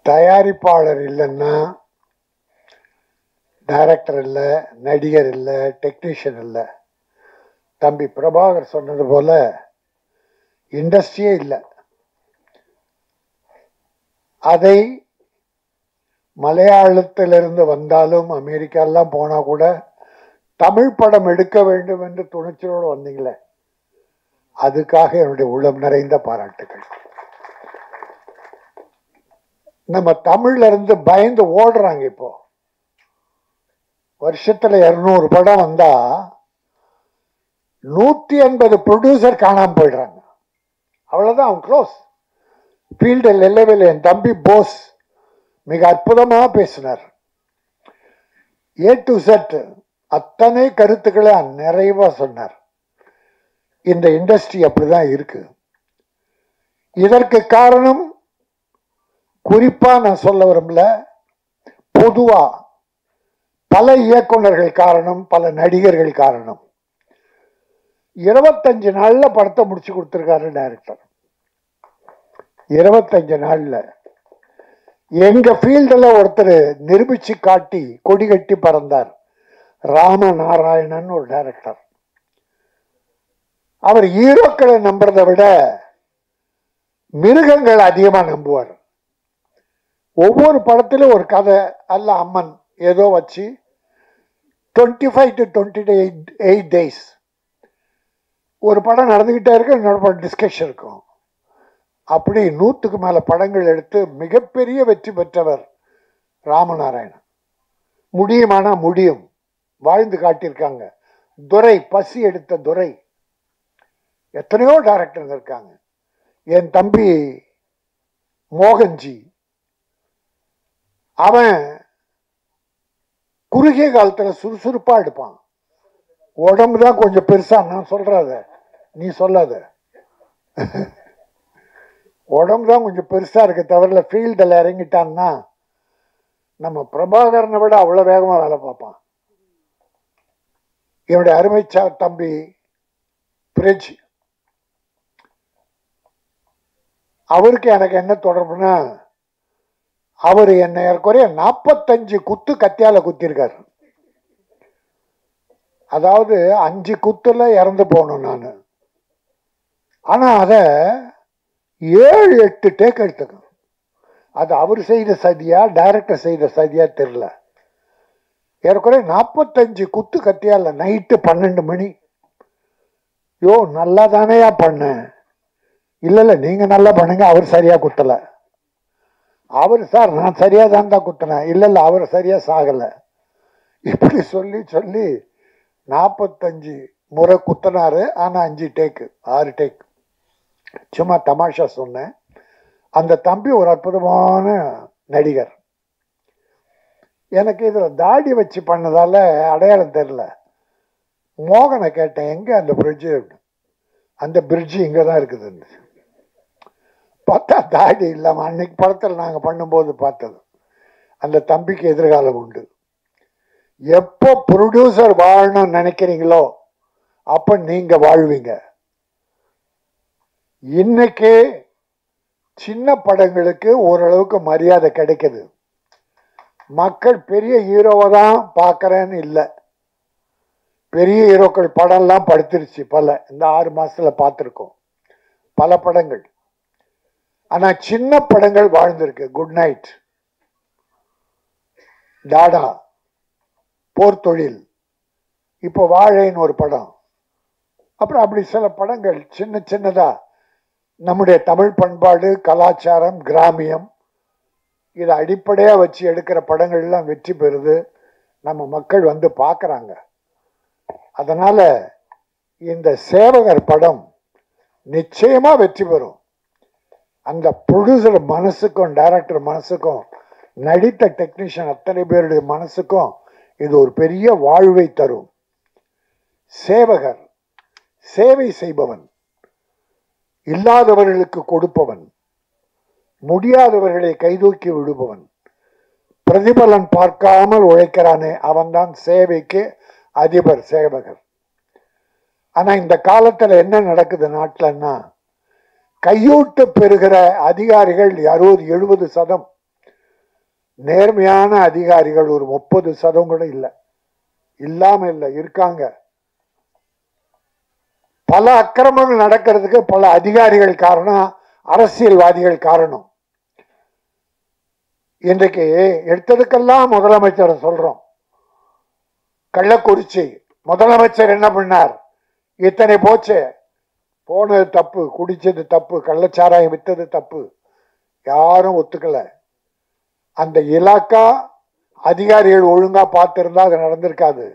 தயாரிப்பாளர் இல்லைன்னா டைரக்டர் இல்லை, நடிகர் இல்லை, டெக்னீஷியன் இல்லை. தம்பி பிரபாகர் சொன்னது போல இண்டஸ்ட்ரியே இல்லை. அதை மலையாளத்திலிருந்து வந்தாலும் அமெரிக்காலாம் போனா கூட தமிழ் படம் எடுக்க வேண்டும் என்று துணிச்சலோடு வந்தீங்களே, அதுக்காக என்னுடைய உள்ளம் நிறைந்த பாராட்டுகள். நம்ம தமிழ்ல இருந்து பயந்து ஓடுறாங்க. இப்போ வருஷத்துல 200 படம் வந்தா 180 ப்ரொடியூசர் காணாம போயிடுறாங்க. அவ்வளவுதான், அவன் க்ளோஸ். ஃபீல்டில் இல்லவில் என் தம்பி போஸ் மிக அற்புதமா பேசினார். A to Z அத்தனை கருத்துக்களை நிறைவா சொன்னார். இந்த இண்டஸ்ட்ரி அப்படிதான் இருக்கு. இதற்கு காரணம் குறிப்பா நான் சொல்ல விரும்பல, பொதுவா பல இயக்குனர்கள் காரணம், பல நடிகர்கள் காரணம். 25 நாள்ல படத்தை முடிச்சு கொடுத்திருக்காரு டைரக்டர். 25 நாள்ல எங்க ஃபீல்டில் ஒருத்தர் நிரூபிச்சு காட்டி கொடி கட்டி பறந்தார். ராமநாராயணன் ஒரு டைரக்டர். அவர் ஹீரோக்களை நம்புறதை விட மிருகங்கள் அதிகமா நம்புவார். ஒவ்வொரு படத்திலும் ஒரு கதை அல்ல அம்மன் ஏதோ வச்சு 25 to 28 days ஒரு படம் நடந்துகிட்டே இருக்கு, இன்னொரு படம் டிஸ்கஷன் இருக்கும். அப்படி 100க்கு மேல படங்கள் எடுத்து மிகப்பெரிய வெற்றி பெற்றவர் ராமநாராயணன். முடியுமானா முடியும், வாழ்ந்து காட்டியிருக்காங்க. துரை, பசி எடுத்த துரை, எத்தனையோ டைரக்டர் இருக்காங்க. என் தம்பி மோகன்ஜி, அவன் குறுகிய காலத்துல சுறுசுறுப்பா எடுப்பான். உடம்பு தான் கொஞ்சம் பெருசா, நான் சொல்றத நீ சொல்லாத, உடம்பு தான் கொஞ்சம் பெருசா இருக்க தவிர ஃபீல்டில் இறங்கிட்டான்னா நம்ம பிரபாகரனை விட அவ்வளவு வேகமா வேலை பார்ப்பான். என்னுடைய அருமை தம்பி பிரிட்ஜ், அவருக்கு எனக்கு என்ன தொடர்புனா, அவர் என்ன ஏற்குறைய 45 குத்து கத்தியால குத்திருக்காரு. அதாவது 5 குத்துல இறந்து போனோம் நான். ஆனா அத 7-8 டேக் எடுத்துக்கும். அது அவர் செய்த சதியா டைரக்டர் செய்த சதியா தெரியல. ஏற்குறைய 45 குத்து கத்தியால நைட்டு 12 மணி. யோ நல்லா தானேயா பண்ண? இல்ல நீங்க நல்லா பண்ணுங்க, அவர் சரியா குத்தல. அவர் சார் நான் சரியா தான் குத்தினேன். இல்ல அவர் சரியா சாகல. இப்படி சொல்லி சொல்லி 45 முறை குத்தினாரு. ஆனா 5 டேக்கு 6 டேக். சும்மா தமாஷா சொன்னேன். அந்த தம்பி ஒரு அற்புதமான நடிகர். எனக்கு இதுல தாடி வச்சு பண்ணதால அடையாளம் தெரியல. மோகனை கேட்டேன், எங்க அந்த பிரிட்ஜ்? அந்த பிரிட்ஜ் இங்கதான் இருக்குது. பார்த்தா தாடி இல்லாம அன்னைக்கு படத்தில் நாங்க பண்ணும்போது பார்த்தது. அந்த தம்பிக்கு எதிர்காலம் உண்டு. எப்போ ப்ரொடியூசர் வாழணும்னு நினைக்கிறீங்களோ அப்ப நீங்க வாழ்வீங்க. இன்னைக்கு சின்ன படங்களுக்கு ஓரளவுக்கு மரியாதை கிடைக்குது. மக்கள் பெரிய ஹீரோவை தான் பார்க்கறேன்னு இல்லை, பெரிய ஹீரோக்கள் படம்லாம் படுத்துருச்சு. பல இந்த 6 மாசத்துல பார்த்துருக்கோம் பல படங்கள். ஆனா சின்ன படங்கள் வாழ்ந்திருக்கு. குட் நைட், டாடா, போர் தொழில், இப்போ வாழைன்னு ஒரு படம், அப்புறம் அப்படி சில படங்கள் சின்ன சின்னதா நம்முடைய தமிழ் பண்பாடு, கலாச்சாரம், கிராமியம் இதை அடிப்படையா வச்சு எடுக்கிற படங்கள் எல்லாம் வெற்றி பெறுது. நம்ம மக்கள் வந்து பார்க்கறாங்க. அதனால இந்த சேவகர் படம் நிச்சயமா வெற்றி பெறும். அந்த ப்ரொடியூசர் மனசுக்கும் டைரக்டர் மனசுக்கும் நடித்த டெக்னீஷியன் அத்தனை பேருடைய மனசுக்கும் இது ஒரு பெரிய வாழ்வை தரும். சேவகர் சேவை செய்பவன், இல்லாதவர்களுக்கு கொடுப்பவன், முடியாதவர்களை கைதூக்கி விடுபவன், பிரதிபலன் பார்க்காமல் உழைக்கிறானே அவன்தான் சேவைக்கு அதிபர் சேவகர். ஆனா இந்த காலத்துல என்ன நடக்குது நாட்டிலன்னா, கையூட்டு பெறுகிற அதிகாரிகள் 60-70% நேர்மையான அதிகாரிகள் ஒரு 30% கூட இல்லை, இல்லாம இல்லை, இருக்காங்க. பல அக்கிரமங்கள் நடக்கிறதுக்கு பல அதிகாரிகள் காரணம், அரசியல்வாதிகள் காரணம். இன்றைக்கு எடுத்ததுக்கெல்லாம் முதலமைச்சர் சொல்றோம். கள்ளக்குறிச்சி முதலமைச்சர் என்ன பண்ணார்? இத்தனை போச்சு, போனது தப்பு, குடிச்சது தப்பு, கள்ளச்சாராயம் வித்தது தப்பு, யாரும் ஒத்துக்கல. அந்த இலாக்கா அதிகாரிகள் ஒழுங்கா பார்த்திருந்தா அது நடந்திருக்காது.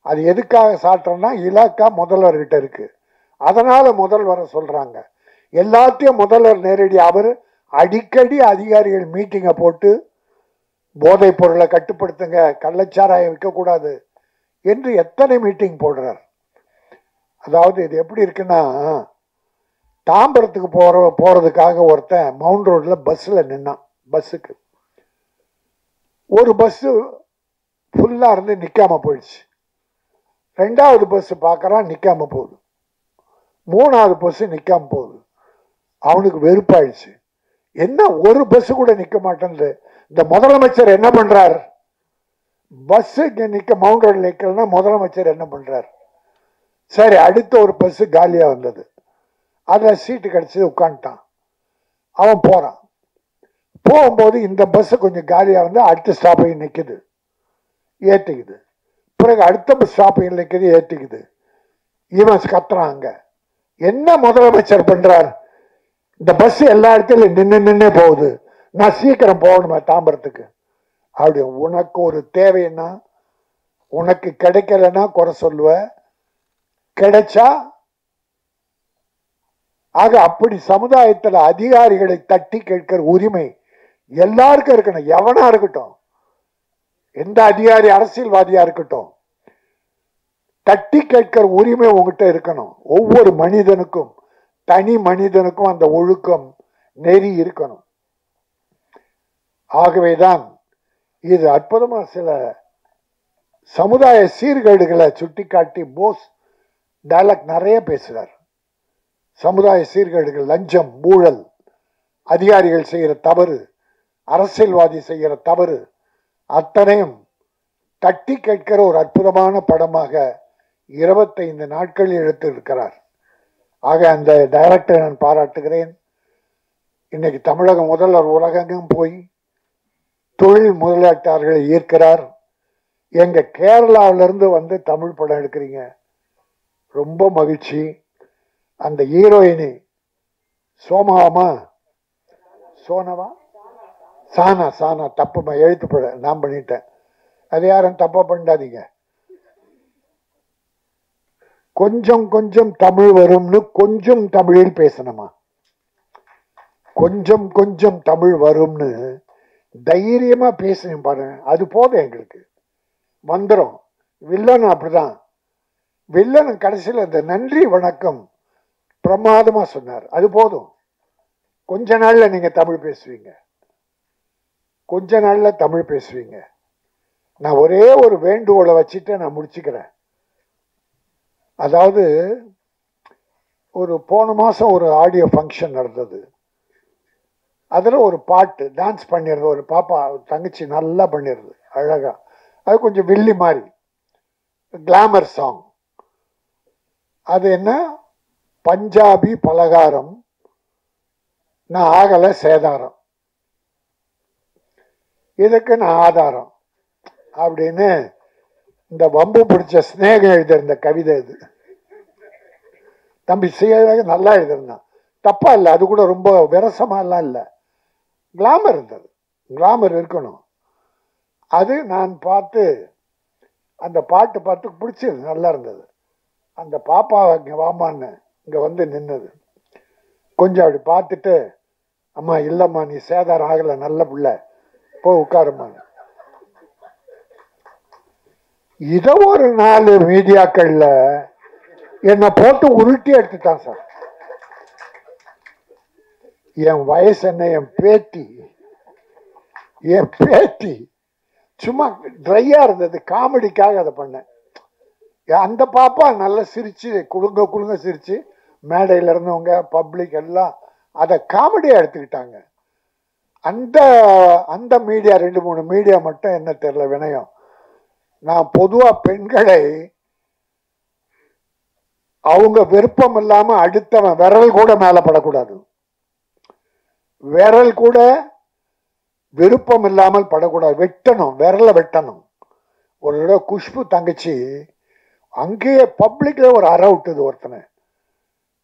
அது எதுக்காக சாட்டுறோம்னா, இலாக்கா முதல்வர்கிட்ட இருக்கு, அதனால முதல்வரை சொல்றாங்க. எல்லாத்தையும் முதல்வர் நேரடி, அவர் அடிக்கடி அதிகாரிகள் மீட்டிங்கை போட்டு போதைப் பொருளை கட்டுப்படுத்துங்க, கள்ளச்சாராயம் விற்கக்கூடாது என்று எத்தனை மீட்டிங் போடுறார். அதாவது இது எப்படி இருக்குன்னா, தாம்பரத்துக்கு போறதுக்காக ஒருத்தன் மவுண்ட் ரோட்ல பஸ்ல நின்னான். பஸ்ஸுக்கு ஒரு பஸ் ஃபுல்லா இருந்து நிக்காம போயிடுச்சு. ரெண்டாவது பஸ் பார்க்கறான், நிக்காம போகுது. மூணாவது பஸ் நிக்காம போகுது. அவனுக்கு வெறுப்பாயிடுச்சு. என்ன ஒரு பஸ் கூட நிக்க மாட்டேங்குது. இந்த முதலமைச்சர் என்ன பண்றார்? பஸ் நிக்க மவுண்ட் ரோட்ல நிக்கலன்னா முதலமைச்சர் என்ன பண்றார்? சரி, அடுத்த ஒரு பஸ் காலியா வந்தது, அதுல சீட்டு கிடைச்சது, உட்காந்துட்டான். அவன் போறான். போகும்போது இந்த பஸ் கொஞ்சம் காலியா வந்து அடுத்த ஸ்டாப்பையும் நிக்குது, ஏத்திக்குது. பிறகு அடுத்த பஸ் ஸ்டாப்பையும் நிக்குது, ஏத்திக்குது. இவன் கத்துறாங்க. என்ன முதலமைச்சர் பண்றார்? இந்த பஸ் எல்லா இடத்துலயும் நின்று போகுது, நான் சீக்கிரம் போகணுமா தாம்பரத்துக்கு? அப்படி உனக்கு ஒரு தேவைன்னா, உனக்கு கிடைக்கலன்னா குறை சொல்லுவ, கிடைச்சா. ஆக அப்படி சமுதாயத்தில் அதிகாரிகளை தட்டி கேட்கிற உரிமை எல்லாருக்கும் இருக்கணும். எவனா இருக்கட்டும், எந்த அதிகாரி அரசியல்வாதியா இருக்கட்டும், தட்டி கேட்கிற உரிமை உங்ககிட்ட இருக்கணும். ஒவ்வொரு மனிதனுக்கும், தனி மனிதனுக்கும் அந்த ஒழுக்கம் நெறி இருக்கணும். ஆகவேதான் இது அற்புதமா சில சமுதாய சீர்கேடுகளை சுட்டிக்காட்டி போஸ் டயலாக் நிறைய பேசுறார். சமுதாய சீர்கேடுகள், லஞ்சம், ஊழல், அதிகாரிகள் செய்கிற தவறு, அரசியல்வாதி செய்கிற தவறு, அத்தனையும் தட்டி கேட்கிற ஒரு அற்புதமான படமாக 25 நாட்களில் எடுத்திருக்கிறார். ஆக அந்த டைரக்டரை நான் பாராட்டுகிறேன். இன்னைக்கு தமிழக முதல்வர் உலகெங்கும் போய் தொழில் முதலீட்டாளர்களை ஈர்க்கிறார். எங்க கேரளாவிலிருந்து வந்து தமிழ் படம் எடுக்கிறீங்க, ரொம்ப மகிழ்ச்சி. அந்த ஹீரோயினி சோமாமா, சோனவா, சானா, சானா, தப்புமா, எழுத்துப்பட நான் பண்ணிட்டேன். அது யாரும் தப்பா பண்ணாதீங்க. கொஞ்சம் கொஞ்சம் தமிழ் வரும்னு கொஞ்சம் தமிழில் பேசணுமா? கொஞ்சம் கொஞ்சம் தமிழ் வரும்னு தைரியமா பேசணும் பாருங்க, அது போதும் எங்களுக்கு. வந்துடும். வில்லனும் அப்படிதான். வில்லனும் கடைசியில் இந்த நன்றி வணக்கம் பிரமாதமா சொன்னார், அது போதும். கொஞ்ச நாள்ல நீங்க தமிழ் பேசுவீங்க, கொஞ்ச நாள்ல தமிழ் பேசுவீங்க. நான் ஒரே ஒரு வேண்டுகோளை வச்சுட்டு நான் முடிச்சுக்கிறேன். அதாவது ஒரு போன மாசம் ஒரு ஆடியோ ஃபங்க்ஷன் நடந்தது. அதில் ஒரு பாட்டு டான்ஸ் பண்ணிடுறது, ஒரு பாப்பா தங்கச்சி நல்லா பண்ணிடுது அழகா. அது கொஞ்சம் வில்லி மாதிரி கிளாமர் சாங். அது என்ன, பஞ்சாபி பலகாரம் நான் ஆகலை சேதாரம், இதுக்கு நான் ஆதாரம் அப்படின்னு இந்த வம்பு பிடிச்ச ஸ்நேகம் எழுதியிருந்த கவிதை இது. தம்பி செய்ய நல்லா எழுதிருந்தான், தப்பா இல்லை, அது கூட ரொம்ப விரசமாலாம் இல்லை, கிளாமர் இருந்தது. கிளாமர் இருக்கணும். அது நான் பார்த்து அந்த பாட்டு பார்த்து பிடிச்சது, நல்லா இருந்தது. அந்த பாப்பா இங்கே வாமான்னு இங்கே வந்து நின்னது. கொஞ்சம் அப்படி பார்த்துட்டு, அம்மா இல்லைம்மா நீ சேதாரம் ஆகலை, நல்ல பிள்ளை, போ உட்காருமா. இதை ஒரு 4 மீடியாக்கள்ல என்னை போட்டு உருட்டி எடுத்துட்டான் சார். என் வயசு என்ன, என் பேத்தி சும்மா ட்ரையா இருந்தது, காமெடிக்காக அதை பண்ணேன். அந்த பாப்பா நல்லா சிரிச்சு குழுங்க சிரிச்சு, மேடையில இருந்தவங்க பப்ளிக் எல்லாம் அதை காமெடியா எடுத்துக்கிட்டாங்க. அந்த அந்த மீடியா 2-3 மீடியா மட்டும் என்ன தெரியல வினயம். நான் பொதுவா பெண்களை அவங்க விருப்பம் இல்லாம அடுத்தவன் விரல் கூட மேல படக்கூடாது, விரல் கூட விருப்பம் இல்லாமல் படக்கூடாது, வெட்டணும், விரல வெட்டணும். ஒரு தடவை குஷ்பு தங்கச்சி அங்கேயே பப்ளிக்ல ஒரு அற விட்டுது ஒருத்தனை.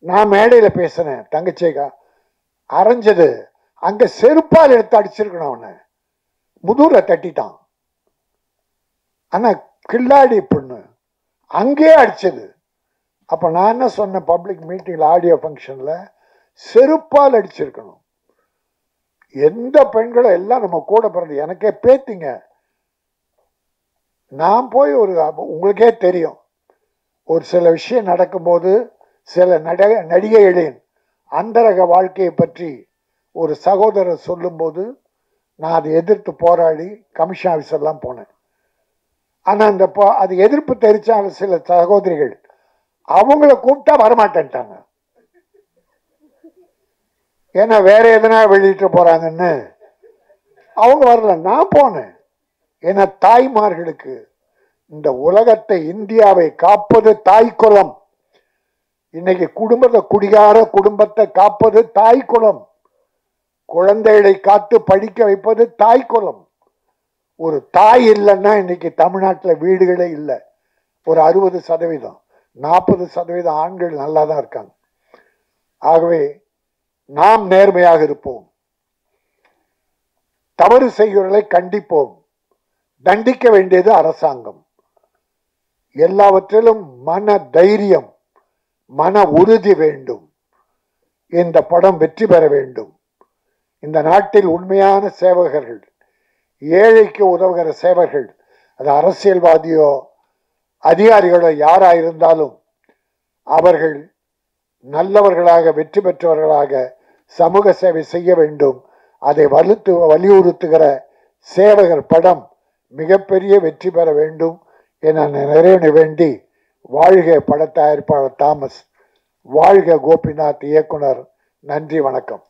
நான் மேடையில பேசினேன், தங்கச்சிக்கா அரைஞ்சது, அங்க செருப்பால் எடுத்து அடிச்சிருக்கணும், அவனை முதுகுல தட்டிட்டான். ஆனா கில்லாடி பொண்ணு அங்கேயே அடிச்சது. அப்ப நான் என்ன சொன்னேன், பப்ளிக் மீட்டிங்ல ஆடியோ ஃபங்க்ஷன்ல, செருப்பால் அடிச்சிருக்கணும். எந்த பெண்களும் எல்லாம் நம்ம கூட பிறந்து எனக்கே பேத்திங்க. நான் போய் உங்களுக்கே தெரியும், ஒரு சில விஷயம் நடக்கும்போது சில நடிகைகளின் அந்தரக வாழ்க்கையை பற்றி ஒரு சகோதரர் சொல்லும்போது நான் அதை எதிர்த்து போராடி கமிஷன் ஆஃபீஸ் எல்லாம் போனேன். ஆனா அந்த அது எதிர்ப்பு தெரிவிச்சாங்க சில சகோதரிகள், அவங்கள கூப்பிட்டா வரமாட்டேன்ட்டாங்க. ஏன்னா வேற எதனா வெளியிட்டு போறாங்கன்னு அவங்க வரல. நான் போனேன். ஏன்னா தாய்மார்களுக்கு இந்த உலகத்தை, இந்தியாவை காப்பது தாய் குலம். இன்னைக்கு குடிகார குடும்பத்தை காப்பது தாய் குலம். குழந்தைகளை காத்து படிக்க வைப்பது தாய் குலம். ஒரு தாய் இல்லைன்னா இன்னைக்கு தமிழ்நாட்டில் வீடுகளே இல்லை. ஒரு 60%, 40% ஆண்கள் நல்லா தான் இருக்காங்க. ஆகவே நாம் நேர்மையாக இருப்போம், தவறு செய்கிறவர்களை கண்டிப்போம். தண்டிக்க வேண்டியது அரசாங்கம். எல்லாவற்றிலும் மன தைரியம், மன உறுதி வேண்டும். இந்த படம் வெற்றி பெற வேண்டும். இந்த நாட்டில் உண்மையான சேவகர்கள், ஏழைக்கு உதவுகிற சேவகர்கள், அது அரசியல்வாதியோ அதிகாரிகளோ யாராயிருந்தாலும் அவர்கள் நல்லவர்களாக, வெற்றி பெற்றவர்களாக சமூக சேவை செய்ய வேண்டும். அதை வலியுறுத்துகிற சேவகர் படம் மிகப்பெரிய வெற்றி பெற வேண்டும் என நிறைவேற வேண்டி, வாழ்க பட தயாரிப்பாளர் தாமஸ், வாழ்க கோபிநாத் இயக்குனர். நன்றி, வணக்கம்.